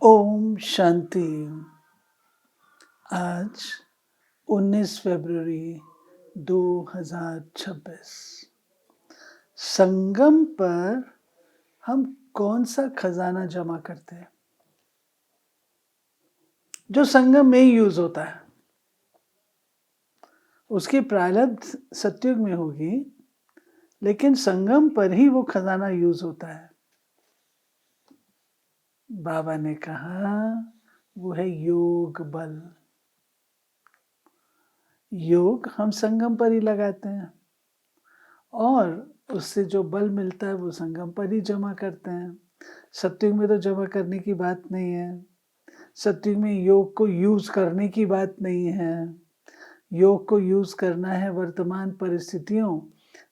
ओम शांति। आज 19 फरवरी 2026 संगम पर हम कौन सा खजाना जमा करते हैं जो संगम में ही यूज होता है। उसकी प्रारब्ध सतयुग में होगी, लेकिन संगम पर ही वो खजाना यूज होता है। बाबा ने कहा वो है योग बल। योग हम संगम पर ही लगाते हैं और उससे जो बल मिलता है वो संगम पर ही जमा करते हैं। सतयुग में तो जमा करने की बात नहीं है। सतयुग में योग को यूज करने की बात नहीं है। योग को यूज करना है वर्तमान परिस्थितियों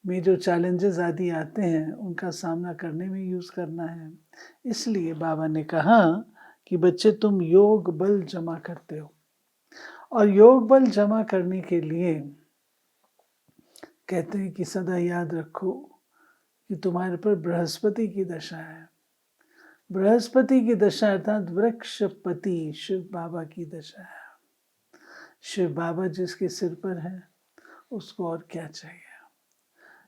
में जो चैलेंजेस आदि आते हैं उनका सामना करने में यूज करना है। इसलिए बाबा ने कहा कि बच्चे तुम योग बल जमा करते हो, और योग बल जमा करने के लिए कहते हैं कि सदा याद रखो कि तुम्हारे पर बृहस्पति की दशा है। बृहस्पति की दशा अर्थात वृक्षपति शिव बाबा की दशा है। शिव बाबा जिसके सिर पर है उसको और क्या चाहिए।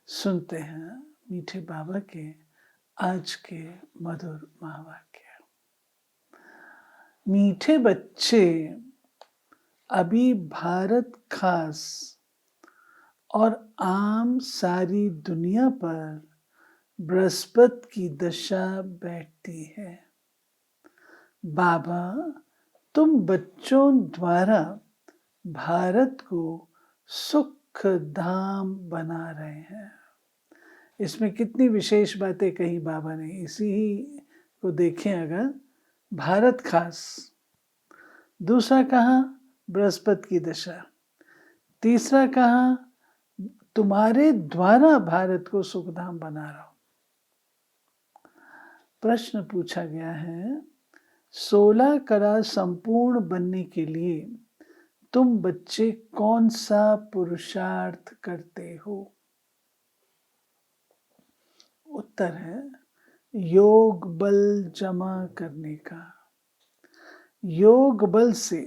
सुनते हैं मीठे बाबा के आज के मधुर महावाक्य। मीठे बच्चे, अभी भारत खास और आम सारी दुनिया पर बृहस्पति की दशा बैठती है। बाबा तुम बच्चों द्वारा भारत को सुख धाम बना रहे हैं। इसमें कितनी विशेष बातें कही बाबा ने, इसी ही को देखें अगर। भारत खास, दूसरा कहा बृहस्पति की दशा, तीसरा कहा तुम्हारे द्वारा भारत को सुखधाम बना रहा हूं। प्रश्न पूछा गया है 16 कला संपूर्ण बनने के लिए तुम बच्चे कौन सा पुरुषार्थ करते हो। उत्तर है योग बल जमा करने का। योग बल से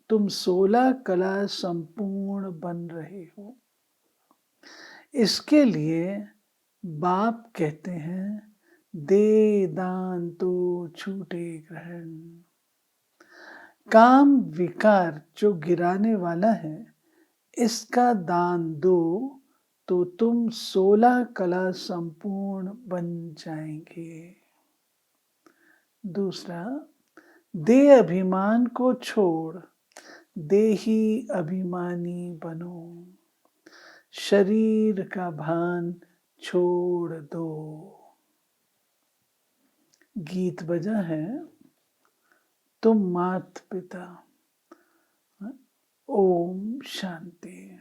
तुम 16 कला संपूर्ण बन रहे हो। इसके लिए बाप कहते हैं दे दान तो छूटे ग्रहण। काम विकार जो गिराने वाला है इसका दान दो तो तुम 16 कला संपूर्ण बन जाएंगे। दूसरा, दे अभिमान को छोड़ देही अभिमानी बनो। शरीर का भान छोड़ दो। गीत बजा है तुम मात पिता। ओम शांति।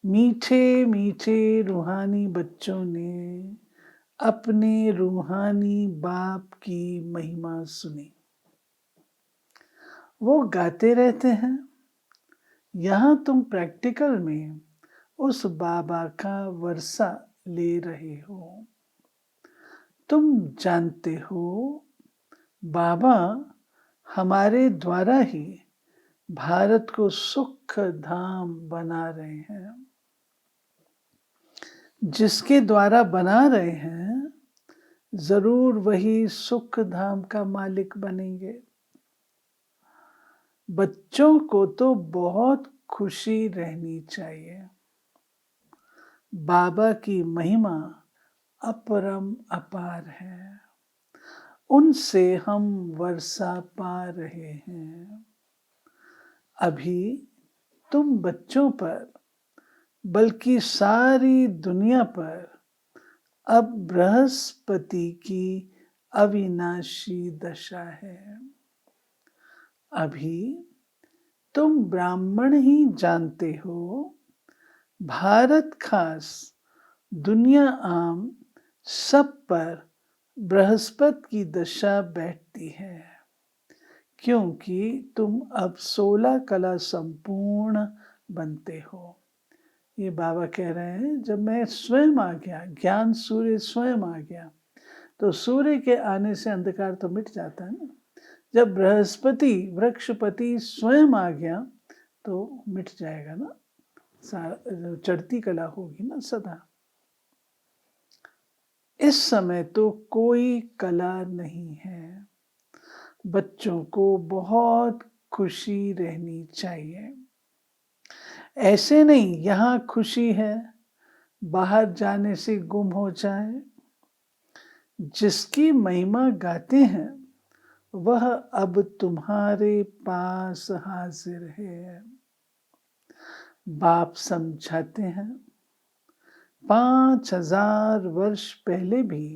मीठे मीठे रूहानी बच्चों ने अपने रूहानी बाप की महिमा सुनी। वो गाते रहते हैं। यहाँ तुम प्रैक्टिकल में उस बाबा का वर्षा ले रहे हो। तुम जानते हो बाबा हमारे द्वारा ही भारत को सुख धाम बना रहे हैं। जिसके द्वारा बना रहे हैं जरूर वही सुख धाम का मालिक बनेंगे। बच्चों को तो बहुत खुशी रहनी चाहिए। बाबा की महिमा अपरम अपार है। उनसे हम वर्षा पा रहे हैं। अभी तुम बच्चों पर बल्कि सारी दुनिया पर अब बृहस्पति की अविनाशी दशा है। अभी तुम ब्राह्मण ही जानते हो भारत खास दुनिया आम सब पर बृहस्पति की दशा बैठती है, क्योंकि तुम अब 16 कला संपूर्ण बनते हो। ये बाबा कह रहे हैं जब मैं स्वयं आ गया, ज्ञान सूर्य स्वयं आ गया, तो सूर्य के आने से अंधकार तो मिट जाता है ना। जब बृहस्पति वृक्षपति स्वयं आ गया तो मिट जाएगा ना, चढ़ती कला होगी ना सदा। इस समय तो कोई कला नहीं है। बच्चों को बहुत खुशी रहनी चाहिए। ऐसे नहीं यहाँ खुशी है, बाहर जाने से गुम हो जाए। जिसकी महिमा गाते हैं वह अब तुम्हारे पास हाजिर है। बाप समझाते हैं 5000 वर्ष पहले भी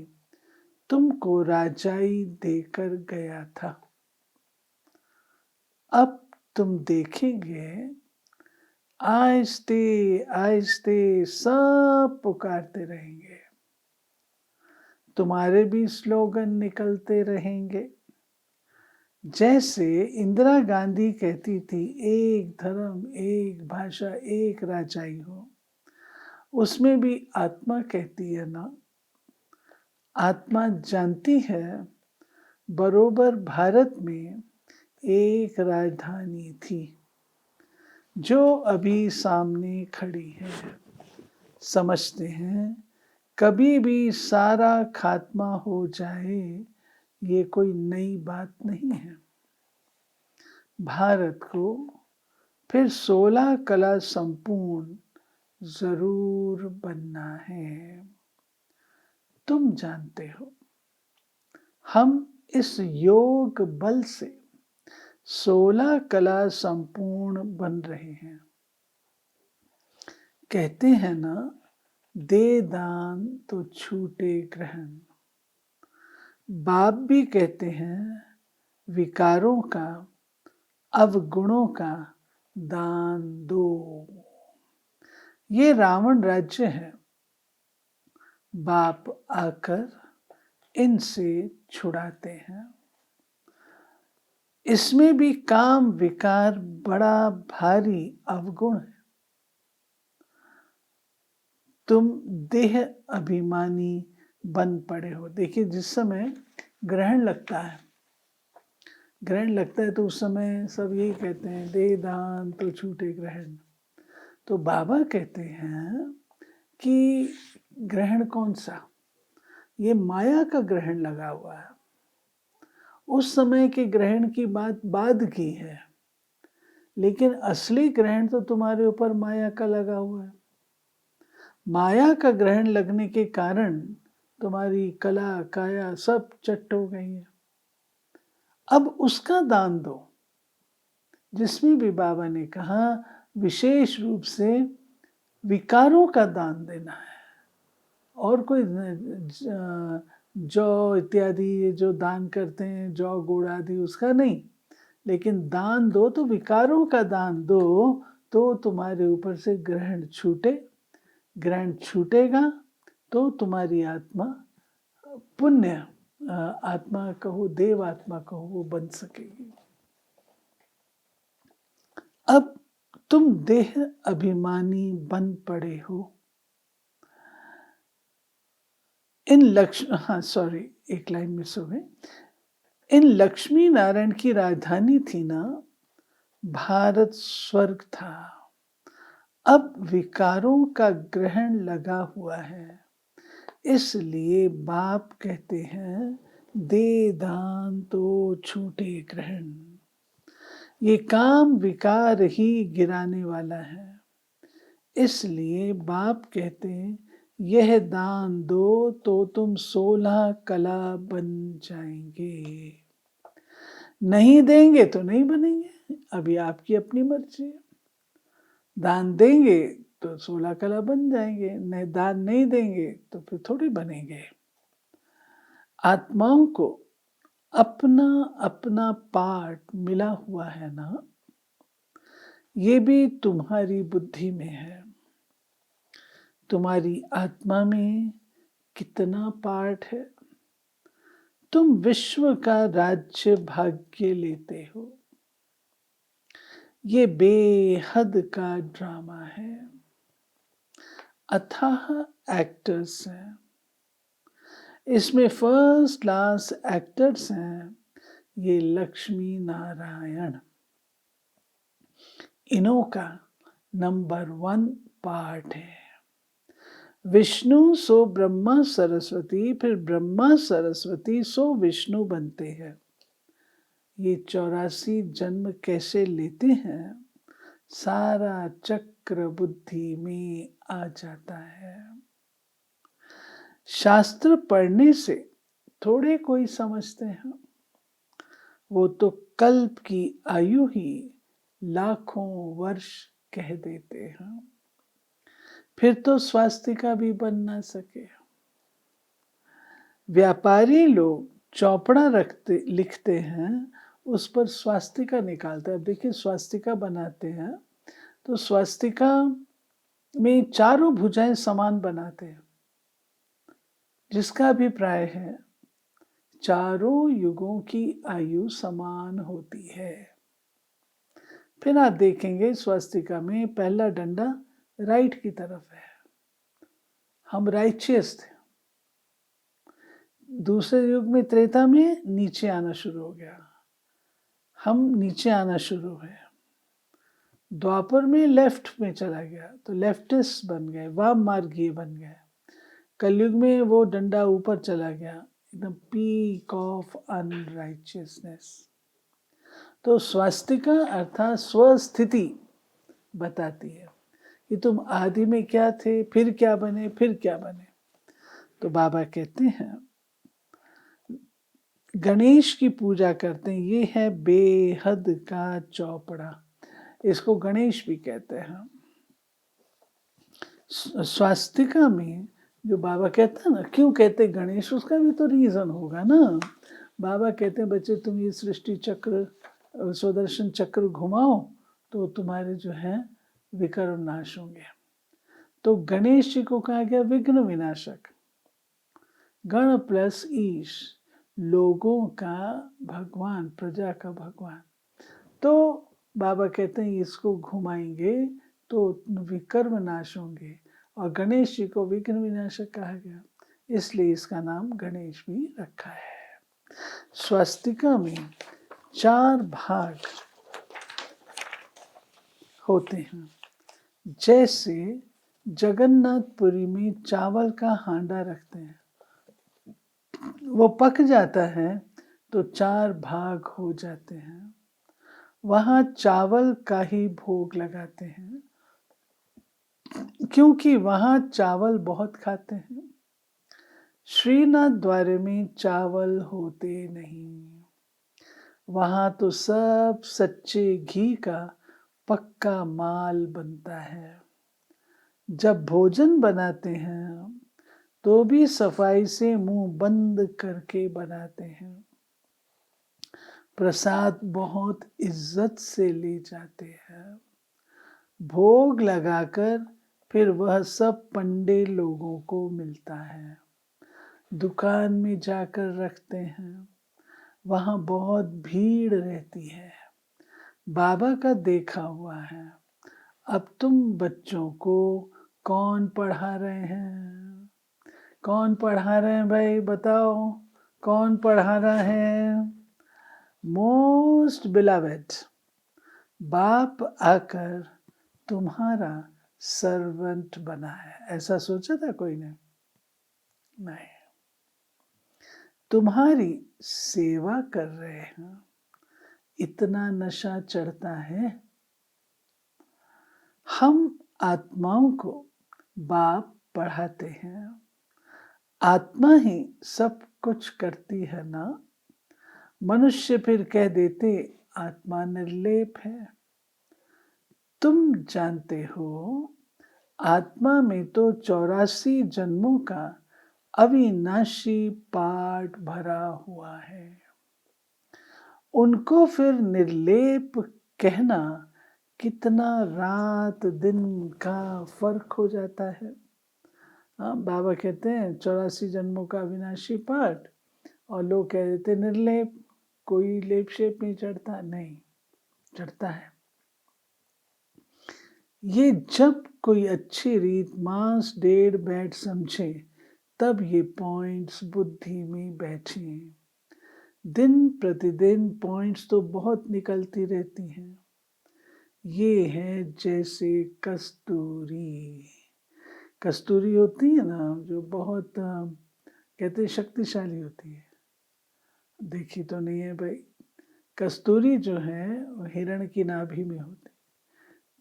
तुमको राजाई देकर गया था। अब तुम देखेंगे आहिस्ते आहिस्ते सब पुकारते रहेंगे। तुम्हारे भी स्लोगन निकलते रहेंगे। जैसे इंदिरा गांधी कहती थी एक धर्म एक भाषा एक राजाई हो, उसमें भी आत्मा कहती है ना। आत्मा जानती है बरोबर भारत में एक राजधानी थी जो अभी सामने खड़ी है। समझते हैं कभी भी सारा खात्मा हो जाए ये कोई नई बात नहीं है। भारत को फिर 16 कला संपूर्ण जरूर बनना है। तुम जानते हो हम इस योग बल से 16 कला संपूर्ण बन रहे हैं। कहते हैं ना, दे दान तो छूटे ग्रहण। बाप भी कहते हैं विकारों का अवगुणों का दान दो। ये रावण राज्य है, बाप आकर इनसे छुड़ाते हैं। इसमें भी काम विकार बड़ा भारी अवगुण है। तुम देह अभिमानी बन पड़े हो। देखिए जिस समय ग्रहण लगता है, ग्रहण लगता है तो उस समय सब यही कहते हैं दे दान तो छूटे ग्रहण। तो बाबा कहते हैं कि ग्रहण कौन सा, ये माया का ग्रहण लगा हुआ है। उस समय के ग्रहण की बात बाद की है, लेकिन असली ग्रहण तो तुम्हारे ऊपर माया का लगा हुआ है। माया का ग्रहण लगने के कारण तुम्हारी कला काया सब चट हो गई है। अब उसका दान दो, जिसमें भी बाबा ने कहा विशेष रूप से विकारों का दान देना है। और कोई जौ इत्यादि जो दान करते हैं, जौ गुड़ आदि, उसका नहीं, लेकिन दान दो तो विकारों का दान दो, तो तुम्हारे ऊपर से ग्रहण छूटे। ग्रहण छूटेगा तो तुम्हारी आत्मा पुण्य आत्मा कहो, देव आत्मा कहो, वो बन सकेगी। अब तुम देह अभिमानी बन पड़े हो। इन एक लाइन मिस हो गई। इन लक्ष्मी नारायण की राजधानी थी ना, भारत स्वर्ग था। अब विकारों का ग्रहण लगा हुआ है, इसलिए बाप कहते हैं दे दान तो छूटे ग्रहण। ये काम विकार ही गिराने वाला है, इसलिए बाप कहते हैं यह दान दो तो तुम 16 कला बन जाएंगे। नहीं देंगे तो नहीं बनेंगे, अभी आपकी अपनी मर्जी है। दान देंगे तो 16 कला बन जाएंगे, नहीं दान नहीं देंगे तो फिर थोड़ी बनेंगे। आत्माओं को अपना अपना पार्ट मिला हुआ है ना, ये भी तुम्हारी बुद्धि में है। तुम्हारी आत्मा में कितना पार्ट है। तुम विश्व का राज्य भाग्य लेते हो। ये बेहद का ड्रामा है, अथाह एक्टर्स हैं। इसमें फर्स्ट क्लास एक्टर्स हैं ये लक्ष्मी नारायण। इन्हों का नंबर 1 पार्ट है। विष्णु सो ब्रह्मा सरस्वती, फिर ब्रह्मा सरस्वती सो विष्णु बनते हैं। ये 84 जन्म कैसे लेते हैं, सारा चक्र बुद्धि में आ जाता है। शास्त्र पढ़ने से थोड़े कोई समझते हैं, वो तो कल्प की आयु ही लाखों वर्ष कह देते हैं। फिर तो स्वास्तिका भी बन ना सके। व्यापारी लोग चौपड़ा लिखते हैं, उस पर स्वास्तिका निकालते हैं। देखिए स्वास्तिका बनाते हैं तो स्वास्तिका में चारों भुजाएं समान बनाते हैं, जिसका अभिप्राय है चारों युगों की आयु समान होती है। फिर आप देखेंगे स्वास्तिका में पहला डंडा राइट की तरफ है, हम राइचियस थे। दूसरे युग में त्रेता में नीचे आना शुरू हो गया, हम नीचे आना शुरू हुए। द्वापर में लेफ्ट में चला गया तो लेफ्टिस्ट बन गए, वाम मार्गीय बन गए। कलयुग में वो डंडा ऊपर चला गया, एकदम पीक ऑफ अनराइचियसनेस। तो स्वास्तिका अर्थात स्वस्थिति बताती है कि तुम आदि में क्या थे, फिर क्या बने, फिर क्या बने। तो बाबा कहते हैं गणेश की पूजा करते हैं, ये है बेहद का चौपड़ा, इसको गणेश भी कहते हैं। स्वास्तिका में जो बाबा कहते हैं ना, क्यों कहते गणेश, उसका भी तो रीजन होगा ना। बाबा कहते हैं बच्चे तुम ये सृष्टि चक्र सुदर्शन चक्र घुमाओ तो तुम्हारे जो है विकर्म नाश होंगे। तो गणेश जी को कहा गया विघ्न विनाशक। गण प्लस ईश, लोगों का भगवान, प्रजा का भगवान। तो बाबा कहते हैं इसको घुमाएंगे तो विकर्म नाश होंगे, और गणेश जी को विघ्न विनाशक कहा गया, इसलिए इसका नाम गणेश भी रखा है। स्वास्तिका में 4 भाग होते हैं। जैसे जगन्नाथपुरी में चावल का हांडा रखते हैं, वो पक जाता है तो 4 भाग हो जाते हैं। वहां चावल का ही भोग लगाते हैं, क्योंकि वहां चावल बहुत खाते हैं। श्रीनाथ द्वारे में चावल होते नहीं, वहां तो सब सच्चे घी का पक्का माल बनता है। जब भोजन बनाते हैं तो भी सफाई से मुंह बंद करके बनाते हैं। प्रसाद बहुत इज्जत से ले जाते हैं। भोग लगाकर फिर वह सब पंडे लोगों को मिलता है। दुकान में जाकर रखते हैं, वहां बहुत भीड़ रहती है। बाबा का देखा हुआ है। अब तुम बच्चों को कौन पढ़ा रहे हैं? कौन पढ़ा रहे हैं भाई, बताओ कौन पढ़ा रहा है? मोस्ट बिलवेड, बाप आकर तुम्हारा सर्वेंट बना है। ऐसा सोचा था कोई ने? नहीं, तुम्हारी सेवा कर रहे हैं, इतना नशा चढ़ता है। हम आत्माओं को बाप पढ़ाते हैं, आत्मा ही सब कुछ करती है ना। मनुष्य फिर कह देते आत्मा निर्लेप है। तुम जानते हो आत्मा में तो 84 जन्मों का अविनाशी पाठ भरा हुआ है। उनको फिर निर्लेप कहना कितना रात दिन का फर्क हो जाता है। हाँ, बाबा कहते हैं 84 जन्मों का अविनाशी पाठ, और लोग कह देते निर्लेप, कोई लेप शेप नहीं चढ़ता। नहीं, चढ़ता है। ये जब कोई अच्छी रीत मांस डेढ़ बैठ समझे तब ये पॉइंट्स बुद्धि में बैठे। दिन प्रतिदिन पॉइंट्स तो बहुत निकलती रहती हैं। ये है जैसे कस्तूरी। कस्तूरी होती है ना, जो बहुत कहते हैं शक्तिशाली होती है। देखी तो नहीं है भाई। कस्तूरी जो है वो हिरण की नाभि में होती,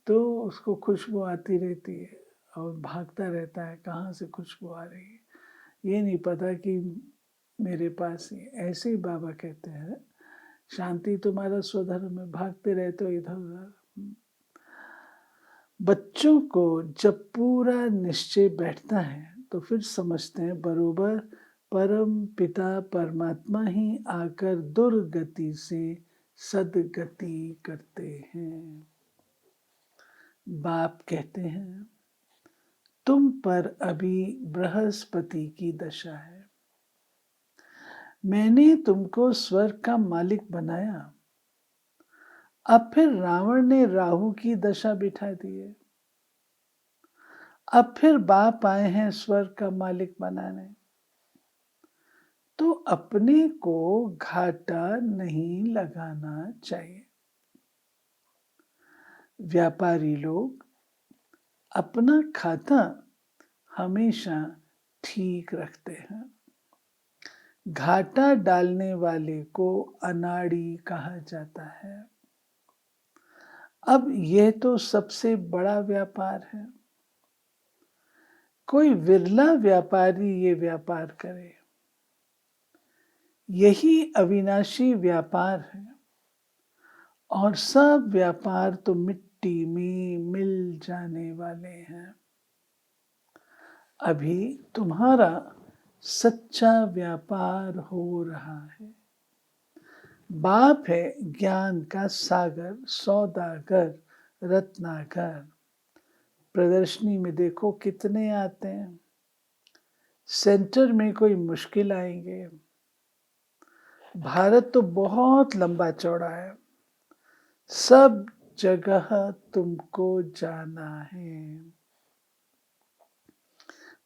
तो उसको खुशबू आती रहती है और भागता रहता है कहाँ से खुशबू आ रही है, ये नहीं पता कि मेरे पास ही। ऐसे ही बाबा कहते हैं, शांति तुम्हारा स्वधर्म में, भागते रहते हो इधर उधर। बच्चों को जब पूरा निश्चय बैठता है तो फिर समझते हैं बरोबर परम पिता परमात्मा ही आकर दुर्गति से सदगति करते हैं। बाप कहते हैं, तुम पर अभी बृहस्पति की दशा है। मैंने तुमको स्वर्ग का मालिक बनाया, अब फिर रावण ने राहु की दशा बिठा दी है। अब फिर बाप आए हैं स्वर्ग का मालिक बनाने, तो अपने को घाटा नहीं लगाना चाहिए। व्यापारी लोग अपना खाता हमेशा ठीक रखते हैं। घाटा डालने वाले को अनाड़ी कहा जाता है। अब यह तो सबसे बड़ा व्यापार है। कोई विरला व्यापारी ये व्यापार करे। यही अविनाशी व्यापार है, और सब व्यापार तो मिट्टी में मिल जाने वाले हैं। अभी तुम्हारा सच्चा व्यापार हो रहा है। बाप है ज्ञान का सागर, सौदागर, रत्नाकर। प्रदर्शनी में देखो कितने आते हैं। सेंटर में कोई मुश्किल आएंगे। भारत तो बहुत लंबा चौड़ा है, सब जगह तुमको जाना है।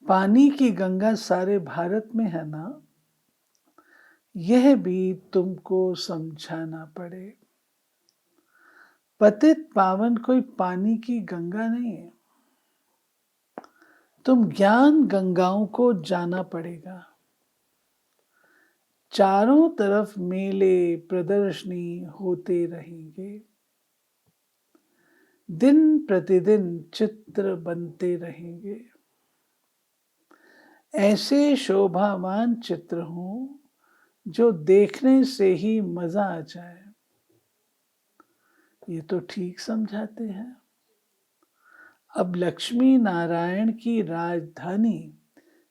पानी की गंगा सारे भारत में है ना, यह भी तुमको समझाना पड़े। पतित पावन कोई पानी की गंगा नहीं है। तुम ज्ञान गंगाओं को जाना पड़ेगा। चारों तरफ मेले प्रदर्शनी होते रहेंगे। दिन प्रतिदिन चित्र बनते रहेंगे। ऐसे शोभावान चित्र हों जो देखने से ही मजा आ जाए। ये तो ठीक समझाते हैं। अब लक्ष्मी नारायण की राजधानी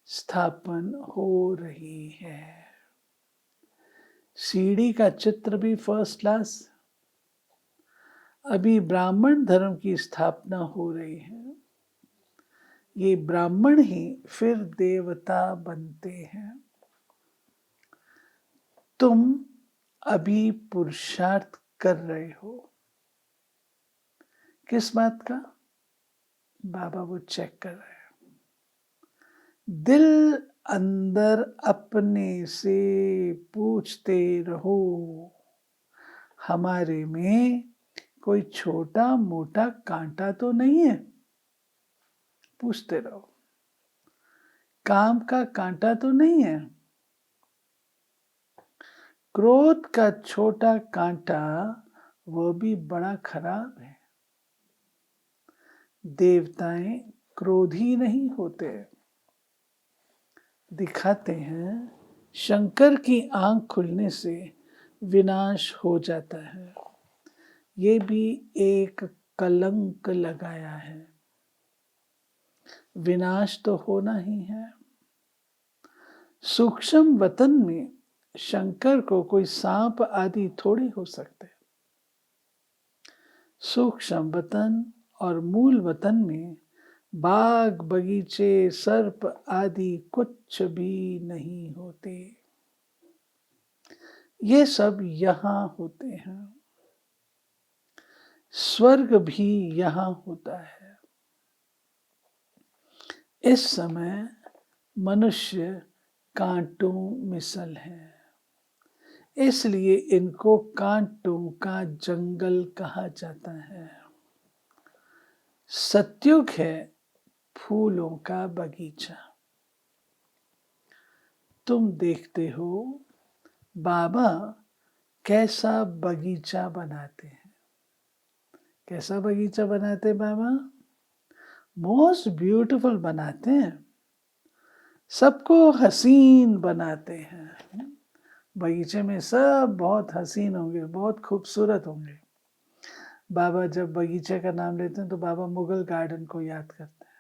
स्थापन हो रही है। सीढ़ी का चित्र भी फर्स्ट क्लास। अभी ब्राह्मण धर्म की स्थापना हो रही है। ये ब्राह्मण ही फिर देवता बनते हैं। तुम अभी पुरुषार्थ कर रहे हो। किस बात का? बाबा वो चेक कर रहे हैं। दिल अंदर अपने से पूछते रहो, हमारे में कोई छोटा मोटा कांटा तो नहीं है? पूछते रहो। काम का कांटा तो नहीं है? क्रोध का छोटा कांटा वो भी बड़ा खराब है। देवताएं क्रोधी नहीं होते। दिखाते हैं शंकर की आंख खुलने से विनाश हो जाता है। ये भी एक कलंक लगाया है। विनाश तो होना ही है। सूक्ष्म वतन में शंकर को कोई सांप आदि थोड़ी हो सकते। सूक्ष्म वतन और मूल वतन में बाग बगीचे सर्प आदि कुछ भी नहीं होते। ये सब यहाँ होते हैं। स्वर्ग भी यहाँ होता है। इस समय मनुष्य कांटों मिसल है, इसलिए इनको कांटों का जंगल कहा जाता है। सत्युग है फूलों का बगीचा। तुम देखते हो बाबा कैसा बगीचा बनाते हैं। कैसा बगीचा बनाते हैं बाबा? मोस्ट ब्यूटीफुल बनाते हैं, सबको हसीन बनाते हैं। बगीचे में सब बहुत हसीन होंगे, बहुत खूबसूरत होंगे। बाबा जब बगीचे का नाम लेते हैं तो बाबा मुगल गार्डन को याद करते हैं।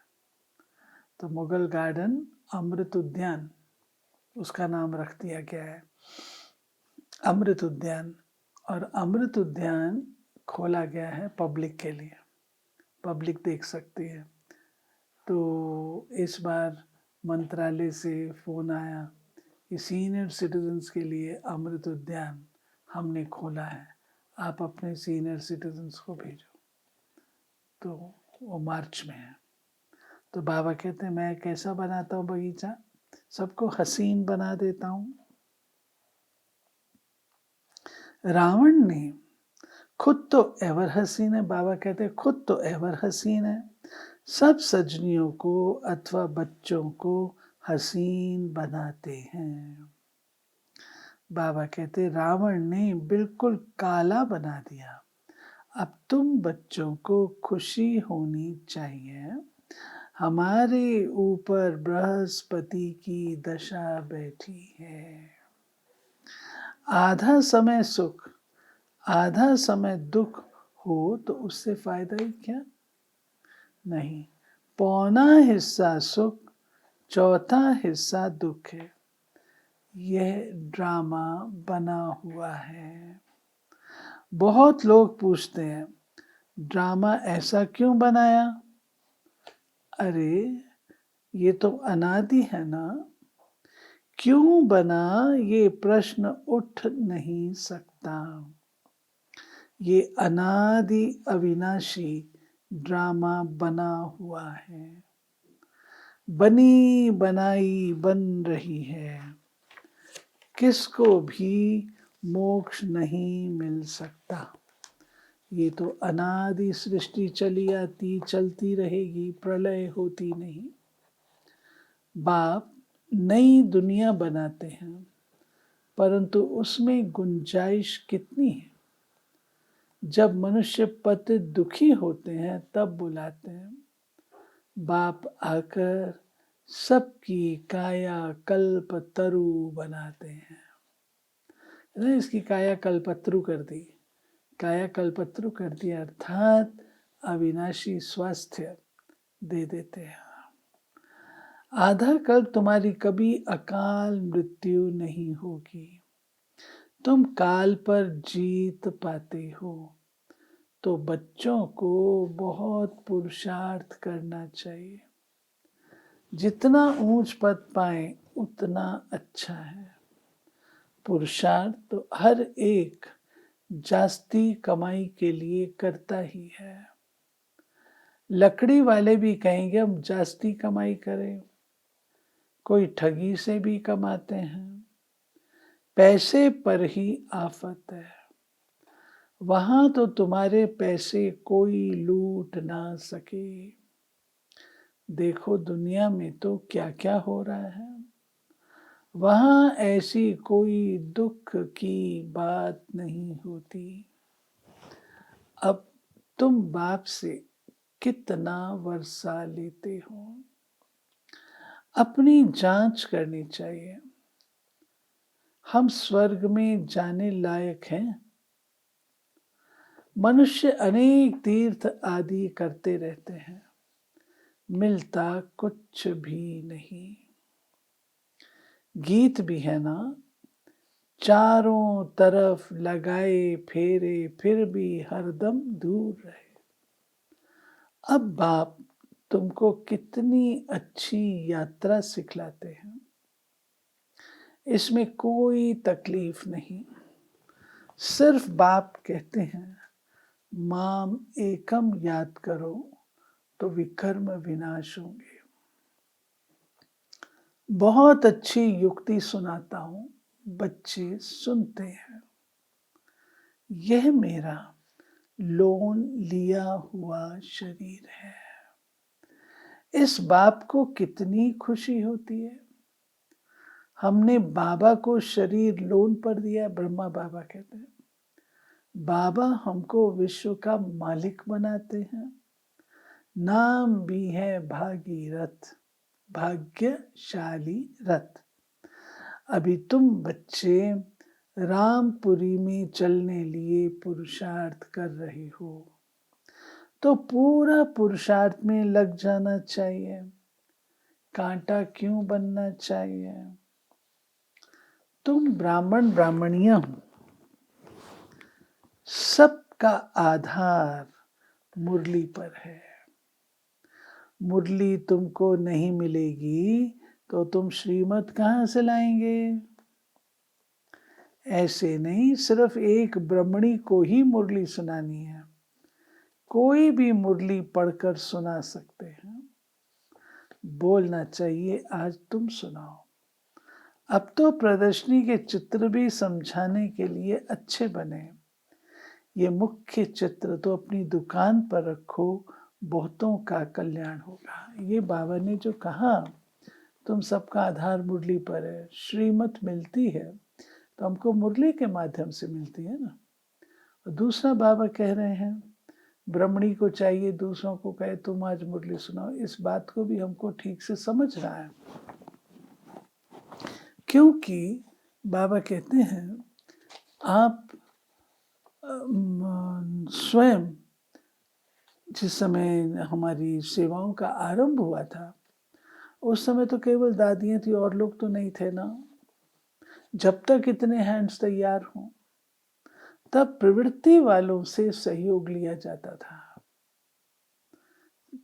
तो मुगल गार्डन अमृत उद्यान उसका नाम रख दिया गया है, अमृत उद्यान। और अमृत उद्यान खोला गया है पब्लिक के लिए, पब्लिक देख सकती है। तो इस बार मंत्रालय से फ़ोन आया कि सीनियर सिटीजन्स के लिए अमृत उद्यान हमने खोला है, आप अपने सीनियर सिटीजन्स को भेजो। तो वो मार्च में है। तो बाबा कहते हैं मैं कैसा बनाता हूँ बगीचा, सबको हसीन बना देता हूँ। रावण ने खुद तो एवर हसीन है, बाबा कहते हैं खुद तो एवर हसीन है, सब सजनियों को अथवा बच्चों को हसीन बनाते हैं। बाबा कहते रावण ने बिल्कुल काला बना दिया, अब तुम बच्चों को खुशी होनी चाहिए, हमारे ऊपर बृहस्पति की दशा बैठी है। आधा समय सुख आधा समय दुख हो तो उससे फायदा ही क्या? नहीं, पौना हिस्सा सुख, चौथा हिस्सा दुख है। यह ड्रामा बना हुआ है। बहुत लोग पूछते हैं ड्रामा ऐसा क्यों बनाया? अरे ये तो अनादि है ना, क्यों बना ये प्रश्न उठ नहीं सकता। ये अनादि अविनाशी ड्रामा बना हुआ है, बनी बनाई बन रही है, किसको भी मोक्ष नहीं मिल सकता। ये तो अनादि सृष्टि चली आती चलती रहेगी, प्रलय होती नहीं। बाप नई दुनिया बनाते हैं, परंतु उसमें गुंजाइश कितनी है? जब मनुष्य पतित दुखी होते हैं तब बुलाते हैं, बाप आकर सबकी काया कल्प तरु बनाते हैं। इसकी काया कल्पत्रु कर दी, काया कल्पत्रु कर दिया अर्थात अविनाशी स्वास्थ्य दे देते हैं। आधा कल्प तुम्हारी कभी अकाल मृत्यु नहीं होगी, तुम काल पर जीत पाते हो। तो बच्चों को बहुत पुरुषार्थ करना चाहिए, जितना ऊंच पद पाए उतना अच्छा है। पुरुषार्थ तो हर एक जास्ती कमाई के लिए करता ही है। लकड़ी वाले भी कहेंगे हम जास्ती कमाई करें, कोई ठगी से भी कमाते हैं। पैसे पर ही आफत है, वहां तो तुम्हारे पैसे कोई लूट ना सके। देखो दुनिया में तो क्या क्या हो रहा है, वहां ऐसी कोई दुख की बात नहीं होती। अब तुम बाप से कितना वर्षा लेते हो, अपनी जांच करनी चाहिए। हम स्वर्ग में जाने लायक हैं? मनुष्य अनेक तीर्थ आदि करते रहते हैं, मिलता कुछ भी नहीं। गीत भी है ना, चारों तरफ लगाए फेरे फिर भी हरदम दूर रहे। अब बाप तुमको कितनी अच्छी यात्रा सिखलाते हैं, इसमें कोई तकलीफ नहीं। सिर्फ बाप कहते हैं माम एकम याद करो तो विकर्म विनाश होंगे। बहुत अच्छी युक्ति सुनाता हूँ, बच्चे सुनते हैं। यह मेरा लोन लिया हुआ शरीर है। इस बाप को कितनी खुशी होती है। हमने बाबा को शरीर लोन पर दिया, ब्रह्मा बाबा कहते हैं। बाबा हमको विश्व का मालिक बनाते हैं। नाम भी है भागीरथ, भाग्यशाली रथ। अभी तुम बच्चे रामपुरी में चलने लिए पुरुषार्थ कर रहे हो, तो पूरा पुरुषार्थ में लग जाना चाहिए। कांटा क्यों बनना चाहिए? तुम ब्राह्मण ब्राह्मणियां हो, सबका आधार मुरली पर है। मुरली तुमको नहीं मिलेगी तो तुम श्रीमत कहाँ से लाएंगे? ऐसे नहीं सिर्फ एक ब्राह्मणी को ही मुरली सुनानी है, कोई भी मुरली पढ़कर सुना सकते हैं। बोलना चाहिए आज तुम सुनाओ। अब तो प्रदर्शनी के चित्र भी समझाने के लिए अच्छे बने। ये मुख्य चित्र तो अपनी दुकान पर रखो, बहुतों का कल्याण होगा। ये बाबा ने जो कहा, तुम सबका आधार मुरली पर है, श्रीमत मिलती है तो हमको मुरली के माध्यम से मिलती है ना। और दूसरा बाबा कह रहे हैं ब्राह्मणी को चाहिए दूसरों को कहे तुम आज मुरली सुनाओ। इस बात को भी हमको ठीक से समझ रहा है, क्योंकि बाबा कहते हैं आप स्वयं जिस समय हमारी सेवाओं का आरंभ हुआ था, उस समय तो केवल दादियां थी और लोग तो नहीं थे ना। जब तक इतने हैंड्स तैयार हों तब प्रवृत्ति वालों से सहयोग लिया जाता था।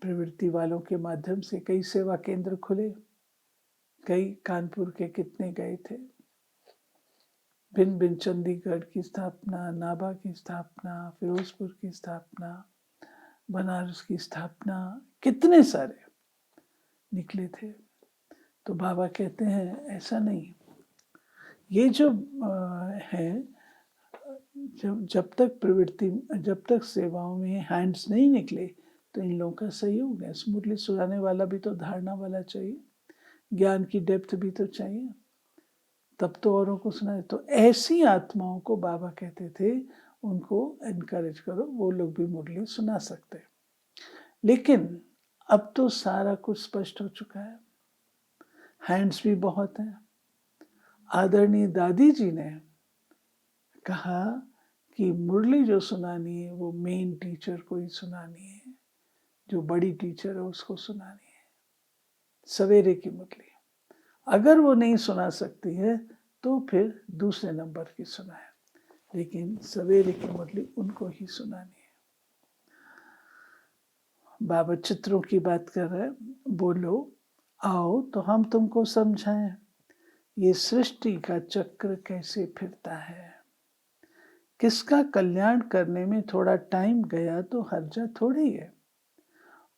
प्रवृत्ति वालों के माध्यम से कई सेवा केंद्र खुले, कई कानपुर के कितने गए थे। भिन्न भिन्न चंडीगढ़ की स्थापना, नाभा की स्थापना, फिरोजपुर की स्थापना, बनारस की स्थापना, कितने सारे निकले थे। तो बाबा कहते हैं ऐसा नहीं, ये जो है जब तक प्रवृत्ति, जब तक सेवाओं में हैंड्स नहीं निकले तो इन लोगों का सहयोग है। स्मूथली सुनाने वाला भी तो धारणा वाला चाहिए, ज्ञान की डेप्थ भी तो चाहिए, तब तो औरों को सुनाए। तो ऐसी आत्माओं को बाबा कहते थे उनको एनकरेज करो, वो लोग भी मुरली सुना सकते। लेकिन अब तो सारा कुछ स्पष्ट हो चुका है, हैंड्स भी बहुत हैं। आदरणीय दादी जी ने कहा कि मुरली जो सुनानी है वो मेन टीचर को ही सुनानी है, जो बड़ी टीचर है उसको सुनानी है, सवेरे की मुरली। अगर वो नहीं सुना सकती है तो फिर दूसरे नंबर की सुनाए, लेकिन सवेरे की मुरली उनको ही सुनानी है। बाबा चित्रों की बात कर रहे हैं, बोलो आओ तो हम तुमको समझाएं ये सृष्टि का चक्र कैसे फिरता है। किसका कल्याण करने में थोड़ा टाइम गया तो हर्जा थोड़ी है।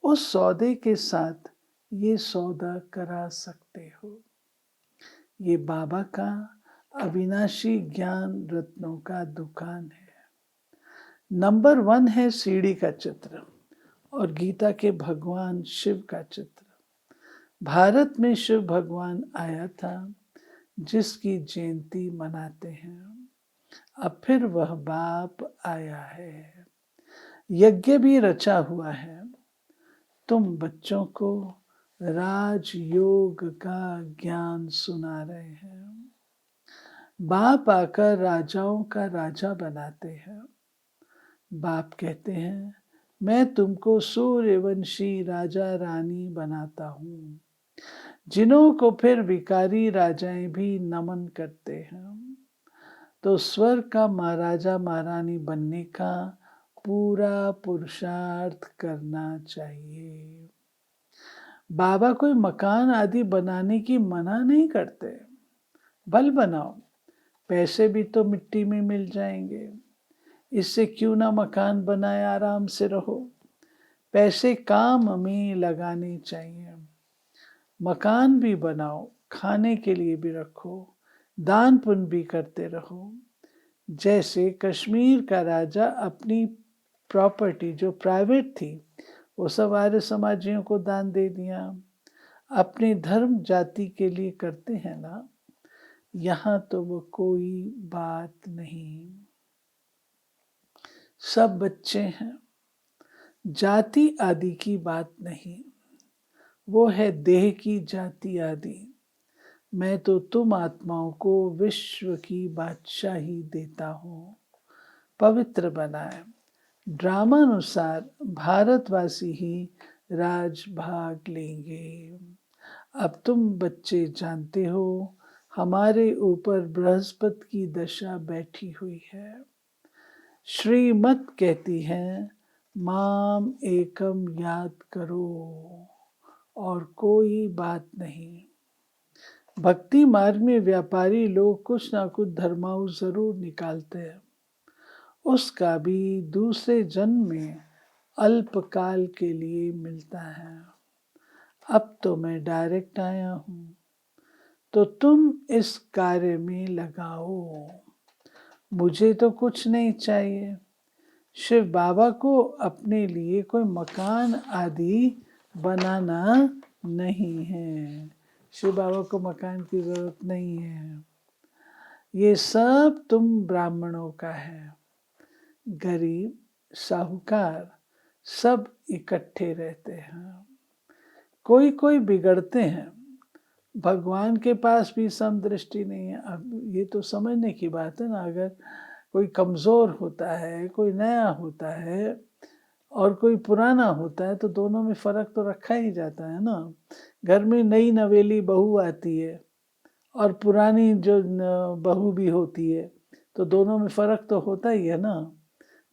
उस सौदे के साथ ये सौदा करा सकते हो। ये बाबा का अविनाशी ज्ञान रत्नों का दुकान है। नंबर 1 है सीढ़ी का चित्र और गीता के भगवान शिव का चित्र। भारत में शिव भगवान आया था जिसकी जयंती मनाते हैं। अब फिर वह बाप आया है, यज्ञ भी रचा हुआ है। तुम बच्चों को राजयोग का ज्ञान सुना रहे हैं। बाप आकर राजाओं का राजा बनाते हैं। बाप कहते हैं मैं तुमको सूर्यवंशी राजा रानी बनाता हूँ, जिन्हों को फिर विकारी राजाएं भी नमन करते हैं। तो स्वर्ग का महाराजा महारानी बनने का पूरा पुरुषार्थ करना चाहिए। बाबा कोई मकान आदि बनाने की मना नहीं करते, बल बनाओ, पैसे भी तो मिट्टी में मिल जाएंगे, इससे क्यों ना मकान बनाए आराम से रहो। पैसे काम में लगाने चाहिए। मकान भी बनाओ, खाने के लिए भी रखो, दान पुण्य भी करते रहो। जैसे कश्मीर का राजा अपनी प्रॉपर्टी जो प्राइवेट थी वो सब आर्य समाजियों को दान दे दिया। अपनी धर्म जाति के लिए करते हैं ना, यहाँ तो वो कोई बात नहीं। सब बच्चे हैं, जाति आदि की बात नहीं, वो है देह की जाति आदि। मैं तो तुम आत्माओं को विश्व की बादशाही देता हूँ। पवित्र बनाए, ड्रामानुसार भारतवासी ही राज भाग लेंगे। अब तुम बच्चे जानते हो हमारे ऊपर बृहस्पति की दशा बैठी हुई है। श्रीमत कहती है माम एकम याद करो और कोई बात नहीं। भक्ति मार्ग में व्यापारी लोग कुछ ना कुछ धर्माऊ जरूर निकालते हैं, उसका भी दूसरे जन्म में अल्पकाल के लिए मिलता है। अब तो मैं डायरेक्ट आया हूं, तो तुम इस कार्य में लगाओ। मुझे तो कुछ नहीं चाहिए। शिव बाबा को अपने लिए कोई मकान आदि बनाना नहीं है। शिव बाबा को मकान की जरूरत नहीं है। ये सब तुम ब्राह्मणों का है। गरीब साहूकार सब इकट्ठे रहते हैं। कोई कोई बिगड़ते हैं। भगवान के पास भी समदृष्टि नहीं है। अब ये तो समझने की बात है ना, अगर कोई कमजोर होता है, कोई नया होता है और कोई पुराना होता है, तो दोनों में फर्क तो रखा ही जाता है ना। घर में नई नवेली बहू आती है और पुरानी जो बहू भी होती है, तो दोनों में फर्क तो होता ही है ना।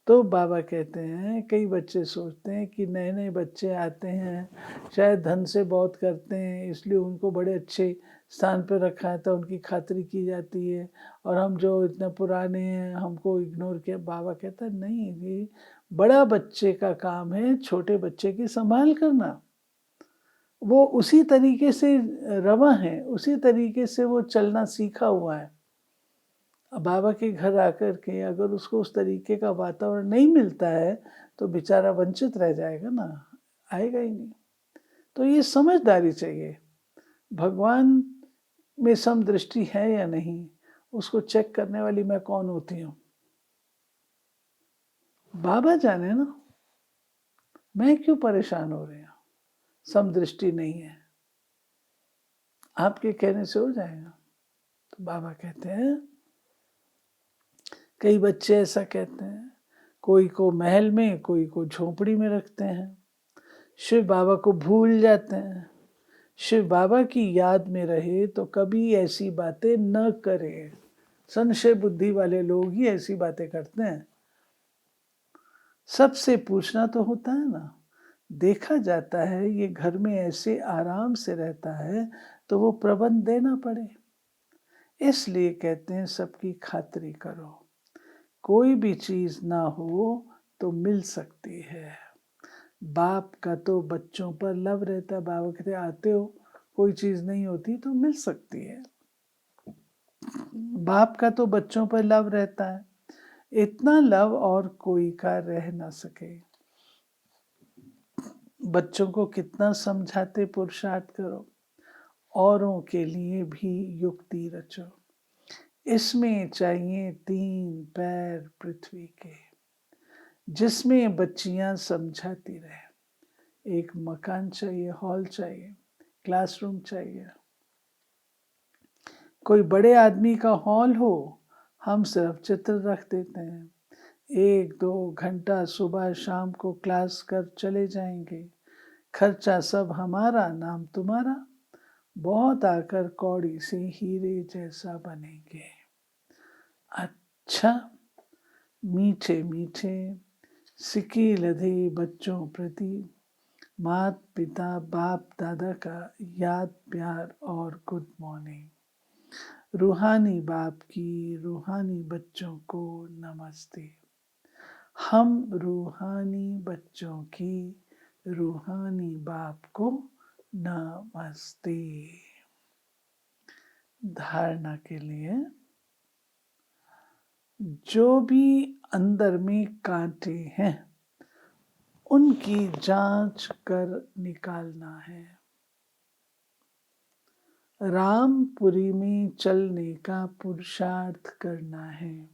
तो बाबा कहते हैं कई बच्चे सोचते हैं कि नए नए बच्चे आते हैं, शायद धन से बहुत करते हैं, इसलिए उनको बड़े अच्छे स्थान पर रखा है तो उनकी खातिरी की जाती है, और हम जो इतने पुराने हैं हमको इग्नोर किया। बाबा कहता है नहीं, ये बड़ा बच्चे का काम है छोटे बच्चे की संभाल करना। वो उसी तरीके से रवा है, उसी तरीके से वो चलना सीखा हुआ है। अब बाबा के घर आकर के अगर उसको उस तरीके का वातावरण नहीं मिलता है तो बेचारा वंचित रह जाएगा ना, आएगा ही नहीं। तो ये समझदारी चाहिए। भगवान में समदृष्टि है या नहीं, उसको चेक करने वाली मैं कौन होती हूँ? बाबा जाने ना, मैं क्यों परेशान हो रही हूँ? समदृष्टि नहीं है, आपके कहने से हो जाएगा। तो बाबा कहते हैं, कई बच्चे ऐसा कहते हैं, कोई को महल में, कोई को झोपड़ी में रखते हैं, शिव बाबा को भूल जाते हैं। शिव बाबा की याद में रहे तो कभी ऐसी बातें न करे। संशय बुद्धि वाले लोग ही ऐसी बातें करते हैं। सबसे पूछना तो होता है ना। देखा जाता है ये घर में ऐसे आराम से रहता है तो वो प्रबंध देना पड़े। इसलिए कहते हैं सबकी खातिरी करो। कोई भी चीज ना हो तो मिल सकती है। बाप का तो बच्चों पर लव रहता है। बाबा कहते आते हो, कोई चीज नहीं होती तो मिल सकती है। बाप का तो बच्चों पर लव रहता है, इतना लव और कोई का रह ना सके। बच्चों को कितना समझाते पुरुषार्थ करो, औरों के लिए भी युक्ति रचो। इसमें चाहिए 3 पैर पृथ्वी के, जिसमें बच्चियां समझाती रहे। एक मकान चाहिए, हॉल चाहिए, क्लासरूम चाहिए। कोई बड़े आदमी का हॉल हो, हम सिर्फ चित्र रख देते हैं। 1-2 घंटा सुबह शाम को क्लास कर चले जाएंगे। खर्चा सब हमारा, नाम तुम्हारा। बहुत आकर कौड़ी से हीरे जैसा बनेंगे। अच्छा, मीठे मीठे सिक्की लधे बच्चों प्रति मात पिता बाप दादा का याद प्यार और गुड मॉर्निंग। रूहानी बाप की रूहानी बच्चों को नमस्ते। हम रूहानी बच्चों की रूहानी बाप को नमस्ते। धारणा के लिए जो भी अंदर में कांटे हैं उनकी जांच कर निकालना है। रामपुरी में चलने का पुरुषार्थ करना है।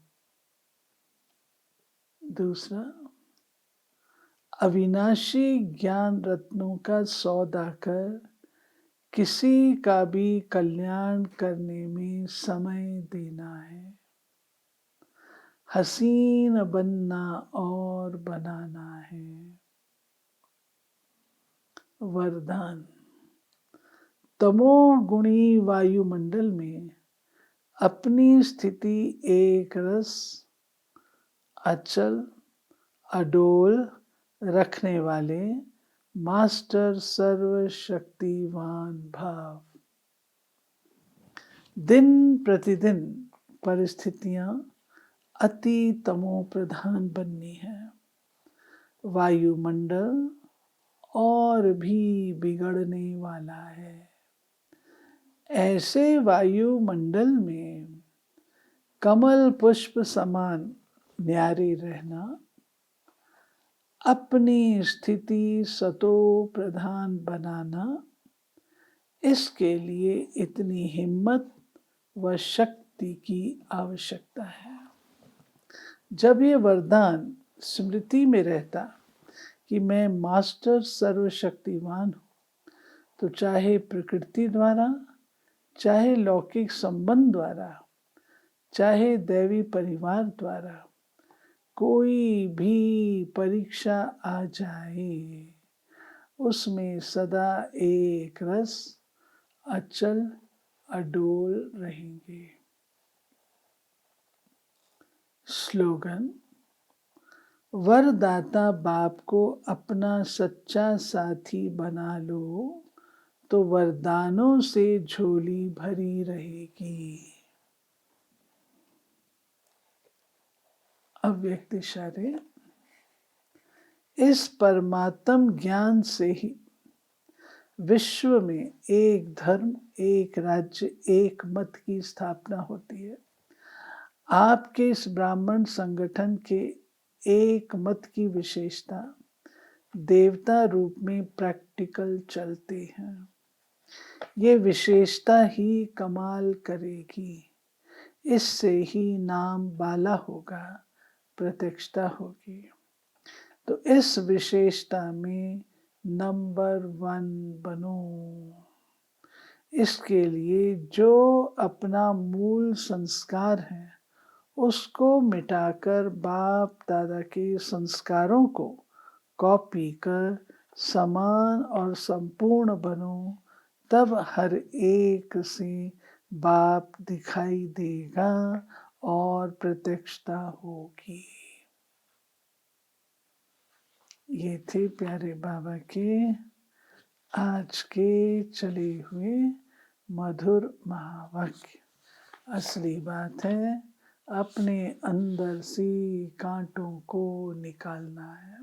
दूसरा, अविनाशी ज्ञान रत्नों का सौदा कर किसी का भी कल्याण करने में समय देना है। हसीन बनना और बनाना है। वरदान, तमोगुणी वायुमंडल में अपनी स्थिति एक रस, अचल, अडोल रखने वाले मास्टर सर्वशक्तिवान भाव। दिन प्रतिदिन परिस्थितियां अति तमो प्रधान बननी है। वायुमंडल और भी बिगड़ने वाला है। ऐसे वायुमंडल में कमल पुष्प समान न्यारी रहना, अपनी स्थिति सतो प्रधान बनाना, इसके लिए इतनी हिम्मत व शक्ति की आवश्यकता है। जब ये वरदान स्मृति में रहता कि मैं मास्टर सर्वशक्तिवान हूँ, तो चाहे प्रकृति द्वारा, चाहे लौकिक संबंध द्वारा, चाहे दैवी परिवार द्वारा कोई भी परीक्षा आ जाए, उसमें सदा एक रस, अचल, अडोल रहेंगे। स्लोगन, वरदाता बाप को अपना सच्चा साथी बना लो तो वरदानों से झोली भरी रहेगी। अव्यक्त इशारे, इस परमात्म ज्ञान से ही विश्व में एक धर्म, एक राज्य, एक मत की स्थापना होती है। आपके इस ब्राह्मण संगठन के एक मत की विशेषता देवता रूप में प्रैक्टिकल चलते हैं। ये विशेषता ही कमाल करेगी। इससे ही नाम बाला होगा, प्रत्यक्षता होगी। तो इस विशेषता में नंबर 1 बनो। इसके लिए जो अपना मूल संस्कार है उसको मिटाकर बाप दादा के संस्कारों को कॉपी कर समान और संपूर्ण बनो, तब हर एक से बाप दिखाई देगा और प्रत्यक्षता होगी। ये थे प्यारे बाबा के आज के चले हुए मधुर महावाक्य। असली बात है अपने अंदर से कांटों को निकालना है।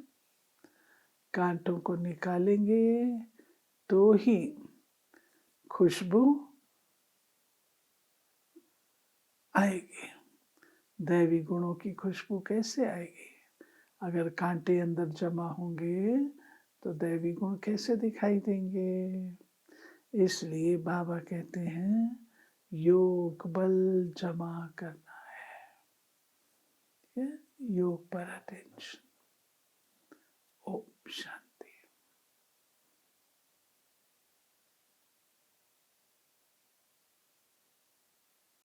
कांटों को निकालेंगे तो ही खुशबू आएगी। दैवी गुणों की खुशबू कैसे आएगी? अगर कांटे अंदर जमा होंगे तो दैवी गुण कैसे दिखाई देंगे? इसलिए बाबा कहते हैं योग बल जमा करना है। योग पर अटेंशन। ओम शांति।